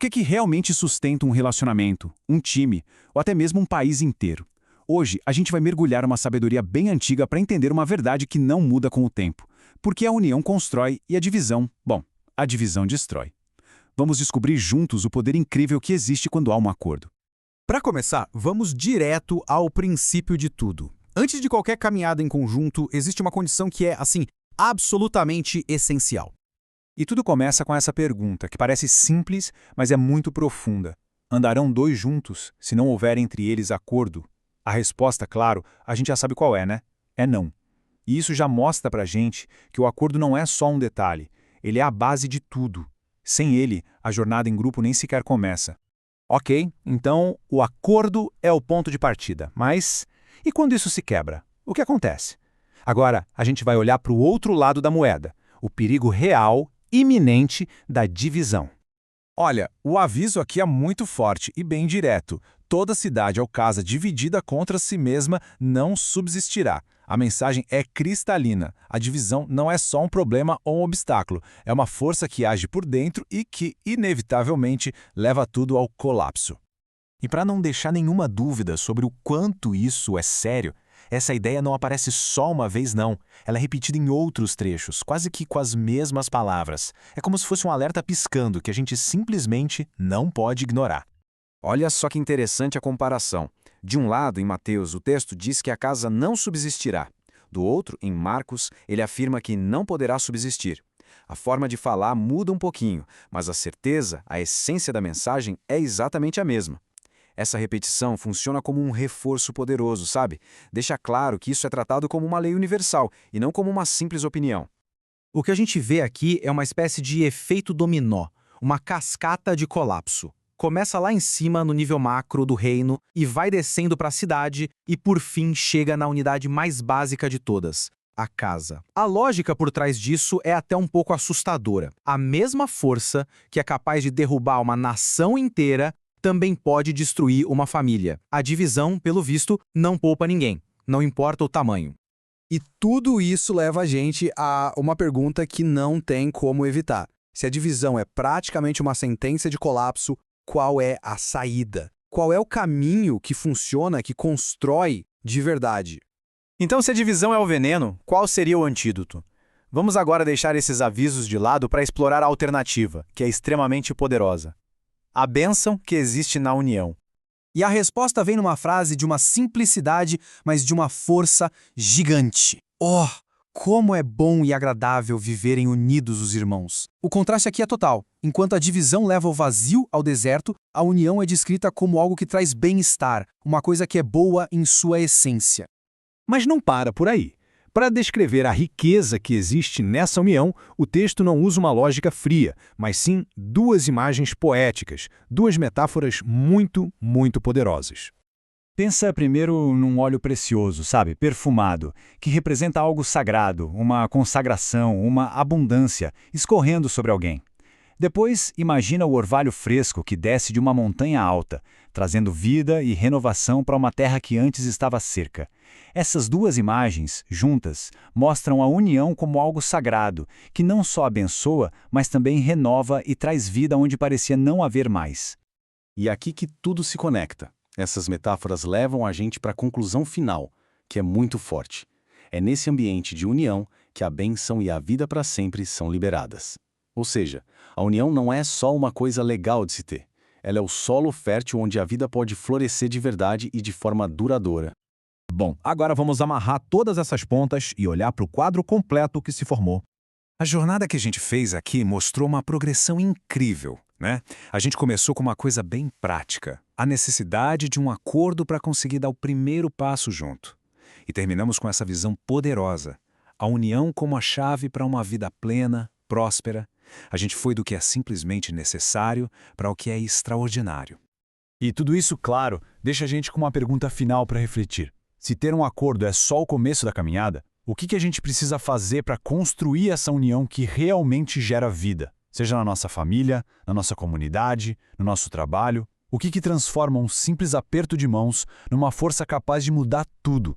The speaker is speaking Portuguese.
que realmente sustenta um relacionamento, um time ou até mesmo um país inteiro? Hoje, a gente vai mergulhar uma sabedoria bem antiga para entender uma verdade que não muda com o tempo. Porque a união constrói e a divisão, bom, a divisão destrói. Vamos descobrir juntos o poder incrível que existe quando há um acordo. Para começar, vamos direto ao princípio de tudo. Antes de qualquer caminhada em conjunto, existe uma condição que é, assim, absolutamente essencial. E tudo começa com essa pergunta, que parece simples, mas é muito profunda. Andarão dois juntos, se não houver entre eles acordo? A resposta, claro, a gente já sabe qual é, né? É não. E isso já mostra pra gente que o acordo não é só um detalhe, ele é a base de tudo. Sem ele, a jornada em grupo nem sequer começa. Ok, então o acordo é o ponto de partida, mas e quando isso se quebra? O que acontece? Agora, a gente vai olhar para o outro lado da moeda, o perigo real, iminente da divisão. Olha, o aviso aqui é muito forte e bem direto. Toda cidade ou casa dividida contra si mesma não subsistirá. A mensagem é cristalina. A divisão não é só um problema ou um obstáculo. É uma força que age por dentro e que, inevitavelmente, leva tudo ao colapso. E para não deixar nenhuma dúvida sobre o quanto isso é sério, essa ideia não aparece só uma vez, não. Ela é repetida em outros trechos, quase que com as mesmas palavras. É como se fosse um alerta piscando que a gente simplesmente não pode ignorar. Olha só que interessante a comparação. De um lado, em Mateus, o texto diz que a casa não subsistirá. Do outro, em Marcos, ele afirma que não poderá subsistir. A forma de falar muda um pouquinho, mas a certeza, a essência da mensagem é exatamente a mesma. Essa repetição funciona como um reforço poderoso, sabe? Deixa claro que isso é tratado como uma lei universal e não como uma simples opinião. O que a gente vê aqui é uma espécie de efeito dominó, uma cascata de colapso. Começa lá em cima, no nível macro do reino, e vai descendo para a cidade e, por fim, chega na unidade mais básica de todas, a casa. A lógica por trás disso é até um pouco assustadora. A mesma força que é capaz de derrubar uma nação inteira também pode destruir uma família. A divisão, pelo visto, não poupa ninguém, não importa o tamanho. E tudo isso leva a gente a uma pergunta que não tem como evitar. Se a divisão é praticamente uma sentença de colapso, qual é a saída? Qual é o caminho que funciona, que constrói de verdade? Então, se a divisão é o veneno, qual seria o antídoto? Vamos agora deixar esses avisos de lado para explorar a alternativa, que é extremamente poderosa. A bênção que existe na união. E a resposta vem numa frase de uma simplicidade, mas de uma força gigante. Oh, como é bom e agradável viverem unidos os irmãos. O contraste aqui é total. Enquanto a divisão leva o vazio ao deserto, a união é descrita como algo que traz bem-estar, uma coisa que é boa em sua essência. Mas não para por aí. Para descrever a riqueza que existe nessa união, o texto não usa uma lógica fria, mas sim duas imagens poéticas, duas metáforas muito, muito poderosas. Pensa primeiro num óleo precioso, sabe, perfumado, que representa algo sagrado, uma consagração, uma abundância, escorrendo sobre alguém. Depois, imagina o orvalho fresco que desce de uma montanha alta, trazendo vida e renovação para uma terra que antes estava seca. Essas duas imagens, juntas, mostram a união como algo sagrado, que não só abençoa, mas também renova e traz vida onde parecia não haver mais. E é aqui que tudo se conecta. Essas metáforas levam a gente para a conclusão final, que é muito forte. É nesse ambiente de união que a bênção e a vida para sempre são liberadas. Ou seja, a união não é só uma coisa legal de se ter. Ela é o solo fértil onde a vida pode florescer de verdade e de forma duradoura. Bom, agora vamos amarrar todas essas pontas e olhar para o quadro completo que se formou. A jornada que a gente fez aqui mostrou uma progressão incrível, né? A gente começou com uma coisa bem prática, a necessidade de um acordo para conseguir dar o primeiro passo junto. E terminamos com essa visão poderosa, a união como a chave para uma vida plena, próspera. A gente foi do que é simplesmente necessário para o que é extraordinário. E tudo isso, claro, deixa a gente com uma pergunta final para refletir. Se ter um acordo é só o começo da caminhada, o que a gente precisa fazer para construir essa união que realmente gera vida? Seja na nossa família, na nossa comunidade, no nosso trabalho. O que transforma um simples aperto de mãos numa força capaz de mudar tudo?